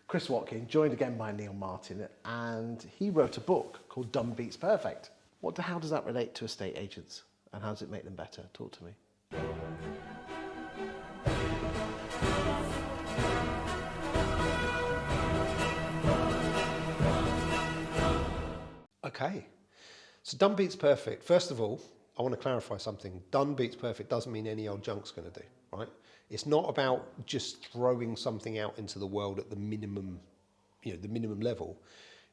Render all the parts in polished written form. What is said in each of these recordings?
Chris Watkin, joined again by Neil Martin, and he wrote a book called Done Beats Perfect. How does that relate to estate agents, and how does it make them better? Talk to me. Okay, so done beats perfect. First of all, I want to clarify something. Done beats perfect doesn't mean any old junk's going to do, right? It's not about just throwing something out into the world at the minimum, the minimum level.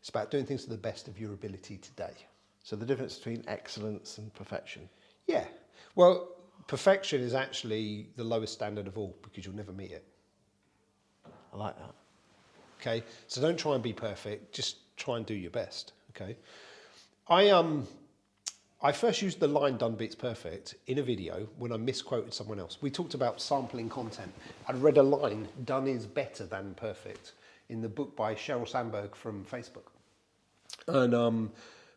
It's about doing things to the best of your ability today. So the difference between excellence and perfection? Yeah. Well, perfection is actually the lowest standard of all because you'll never meet it. I like that. Okay, so don't try and be perfect. Just try and do your best. Okay. I first used the line "done beats perfect" in a video when I misquoted someone else. We talked about sampling content. I'd read a line, "done is better than perfect," in the book by Sheryl Sandberg from Facebook. And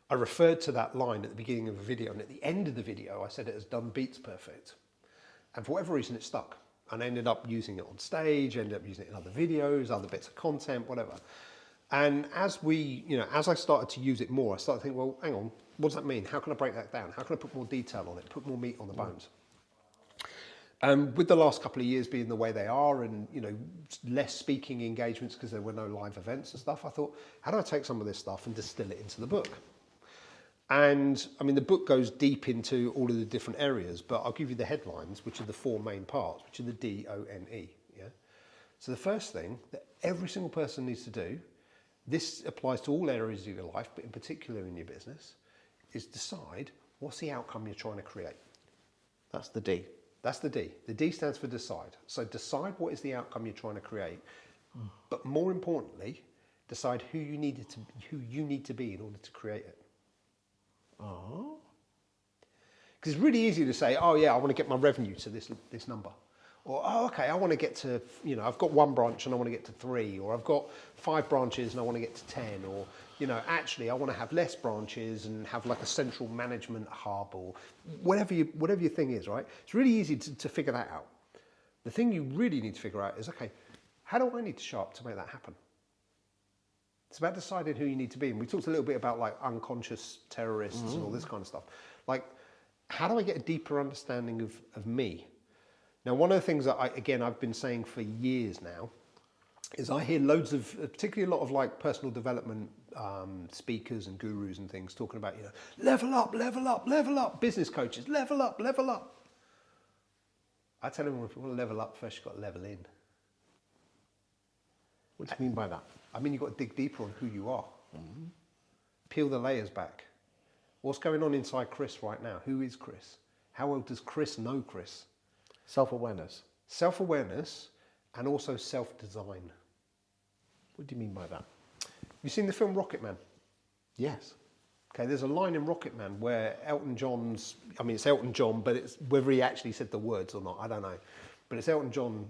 I referred to that line at the beginning of the video, and at the end of the video, I said it as "done beats perfect." And for whatever reason, it stuck. And I ended up using it on stage, ended up using it in other videos, other bits of content, whatever. And as I started to use it more, I started thinking, well, hang on, what does that mean? How can I break that down? How can I put more detail on it, put more meat on the bones? With the last couple of years being the way they are and, less speaking engagements because there were no live events and stuff, I thought, how do I take some of this stuff and distill it into the book? And the book goes deep into all of the different areas, but I'll give you the headlines, which are the four main parts, which are the DONE. Yeah? So the first thing that every single person needs to do, this applies to all areas of your life, but in particular in your business, is decide what's the outcome you're trying to create. That's the D. That's the D. The D stands for decide. So decide what is the outcome you're trying to create, but more importantly, decide who you need to be in order to create it. Oh. Because it's really easy to say, oh yeah, I want to get my revenue to this number. Or, oh, okay, I want to get to, I've got 1 branch and I want to get to 3, or I've got 5 branches and I want to get to 10, or, actually I want to have less branches and have like a central management hub, or whatever your thing is, right? It's really easy to figure that out. The thing you really need to figure out is, okay, how do I need to show up to make that happen? It's about deciding who you need to be. And we talked a little bit about like unconscious terrorists and all this kind of stuff. Like, how do I get a deeper understanding of me? Now, one of the things that I've been saying for years now is I hear loads of, particularly a lot of like personal development speakers and gurus and things talking about, level up, level up, level up, business coaches, level up, level up. I tell them, if you want to level up, first you've got to level in. What do you mean by that? You've got to dig deeper on who you are. Peel the layers back. What's going on inside Chris right now? Who is Chris? How well does Chris know Chris? Self-awareness. Self-awareness and also self-design. What do you mean by that? You seen the film Rocket Man? Yes. Okay, there's a line in Rocket Man where it's Elton John, but it's whether he actually said the words or not, I don't know. But it's Elton John,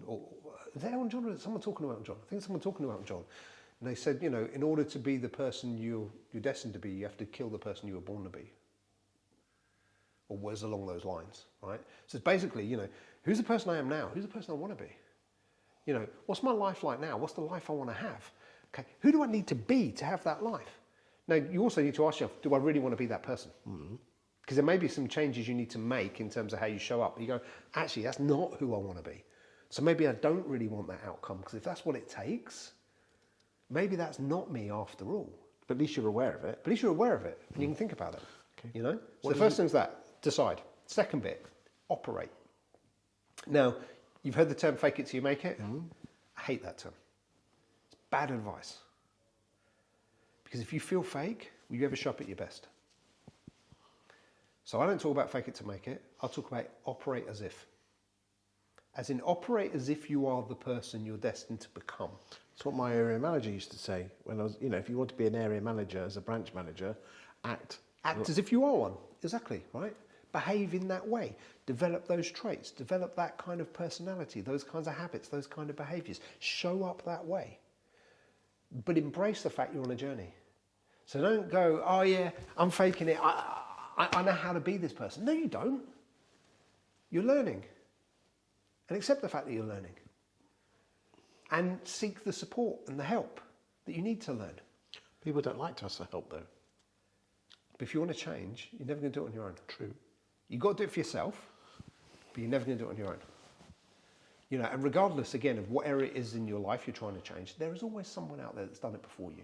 is it Elton John or is someone talking about Elton John? I think someone talking about Elton John. And they said, in order to be the person you're destined to be, you have to kill the person you were born to be. Or words along those lines, right? So it's basically, who's the person I am now? Who's the person I want to be? What's my life like now? What's the life I want to have? Okay, who do I need to be to have that life? Now, you also need to ask yourself, do I really want to be that person? Because there may be some changes you need to make in terms of how you show up. You go, actually, that's not who I want to be. So maybe I don't really want that outcome, because if that's what it takes, maybe that's not me after all. But at least you're aware of it. But at least you're aware of it, and you can think about it. Okay. So the first thing's that, decide. Second bit, operate. Now, you've heard the term fake it till you make it. I hate that term. It's bad advice. Because if you feel fake, will you ever show up at your best? So I don't talk about fake it to make it. I'll talk about operate as if. As in, operate as if you are the person you're destined to become. It's what my area manager used to say when I was, if you want to be an area manager, as a branch manager, act as if you are one. Exactly, right? Behave in that way. Develop those traits. Develop that kind of personality, those kinds of habits, those kind of behaviours. Show up that way. But embrace the fact you're on a journey. So don't go, oh yeah, I'm faking it. I know how to be this person. No, you don't. You're learning. And accept the fact that you're learning. and seek the support and the help that you need to learn. People don't like to ask for help, though. But if you want to change, you're never going to do it on your own. True. You've got to do it for yourself, but you're never going to do it on your own. You know, and regardless, again, of what area it is in your life you're trying to change, there is always someone out there that's done it before you.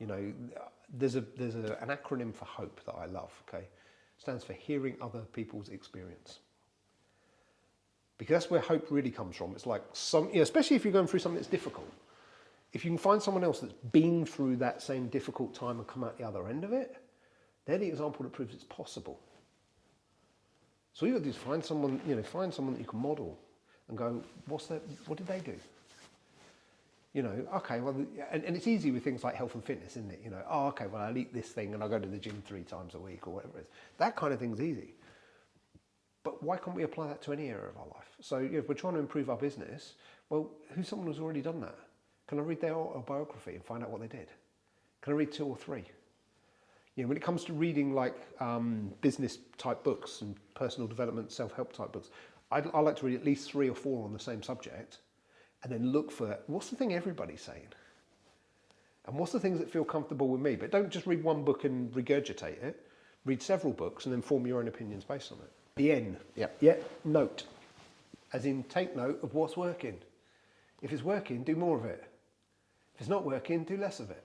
You know, there's an acronym for HOPE that I love, okay? It stands for Hearing Other People's Experience. Because that's where hope really comes from. It's like, especially if you're going through something that's difficult. If you can find someone else that's been through that same difficult time and come out the other end of it, they're the example that proves it's possible. So all you've got to do is find someone that you can model and go, what did they do? You know, okay, well, and it's easy with things like health and fitness, isn't it? You know, oh, okay, well, I'll eat this thing and I go to the gym 3 times a week or whatever it is. That kind of thing's easy. But why can't we apply that to any area of our life? So if we're trying to improve our business, well, who's someone who's already done that? Can I read their autobiography and find out what they did? Can I read 2 or 3? You know, when it comes to reading like business type books and personal development, self-help type books, I like to read at least 3 or 4 on the same subject and then look for what's the thing everybody's saying? And what's the things that feel comfortable with me? But don't just read one book and regurgitate it. Read several books and then form your own opinions based on it. The N. Yeah. Note. As in, take note of what's working. If it's working, do more of it. If it's not working, do less of it.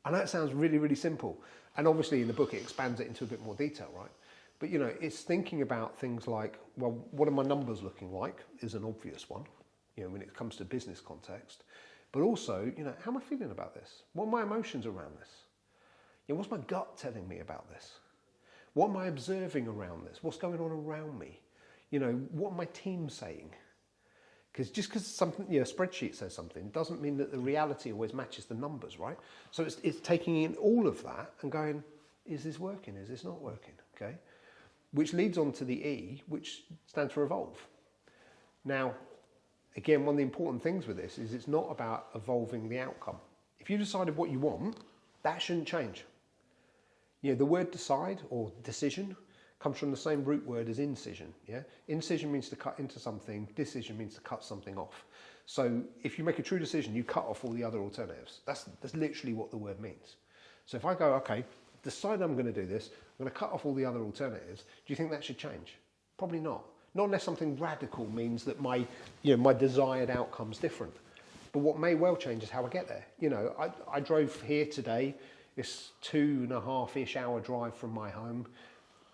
I know it sounds really, really simple. And obviously in the book, it expands it into a bit more detail, right? But, you know, it's thinking about things like, well, what are my numbers looking like is an obvious one, you know, when it comes to business context. But also, you know, how am I feeling about this? What are my emotions around this? You know, what's my gut telling me about this? What am I observing around this? What's going on around me? You know, what are my team saying? Because just because something, you know, a spreadsheet says something doesn't mean that the reality always matches the numbers, right? So it's taking in all of that and going, is this working? Is this not working? Okay. Which leads on to the E, which stands for evolve. Now, again, one of the important things with this is it's not about evolving the outcome. If you decided what you want, that shouldn't change. You know, the word decide or decision comes from the same root word as incision. Yeah, incision means to cut into something. Decision means to cut something off. So if you make a true decision, you cut off all the other alternatives. That's literally what the word means. So if I go, okay, decide I'm going to do this, I'm going to cut off all the other alternatives. Do you think that should change? Probably not. Not unless something radical means that my desired outcome's different. But what may well change is how I get there. You know, I drove here today. It's 2.5-ish hour drive from my home.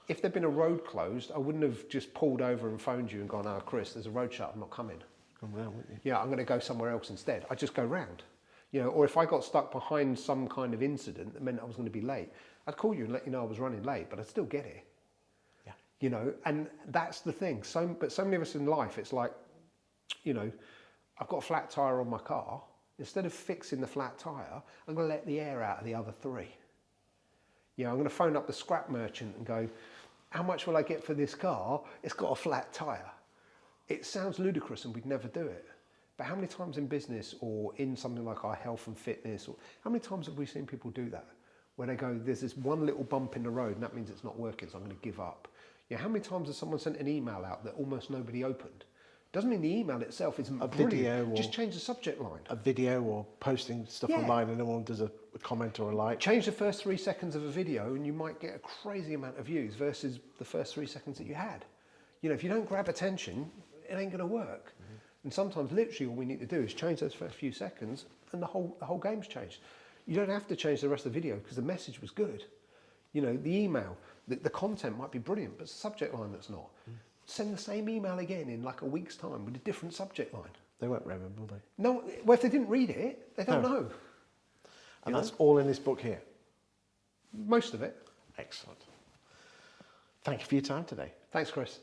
If there'd been a road closed, I wouldn't have just pulled over and phoned you and gone, oh, Chris, there's a road shut, I'm not coming. Come round, wouldn't you? Yeah, I'm going to go somewhere else instead. I just go round. You know, or if I got stuck behind some kind of incident that meant I was going to be late, I'd call you and let you know I was running late, but I'd still get here. Yeah. You know, and that's the thing. But so many of us in life, it's like, you know, I've got a flat tyre on my car. Instead of fixing the flat tyre, I'm going to let the air out of the other 3. You know, I'm going to phone up the scrap merchant and go, how much will I get for this car? It's got a flat tyre. It sounds ludicrous and we'd never do it. But how many times in business or in something like our health and fitness, or how many times have we seen people do that? Where they go, there's this one little bump in the road and that means it's not working, so I'm going to give up. Yeah, how many times has someone sent an email out that almost nobody opened? Doesn't mean the email itself isn't brilliant. Video, just change the subject line. A video or posting stuff online and no one does a comment or a like. Change the first 3 seconds of a video and you might get a crazy amount of views versus the first 3 seconds that you had. You know, if you don't grab attention, it ain't going to work. Mm-hmm. And sometimes literally all we need to do is change those first few seconds and the whole game's changed. You don't have to change the rest of the video because the message was good. You know, the email, the content might be brilliant, but it's the subject line that's not. Mm. Send the same email again in like a week's time with a different subject line. They won't remember, will they? No, well, if they didn't read it, they don't know. And that's all in this book here? Most of it. Excellent. Thank you for your time today. Thanks, Chris.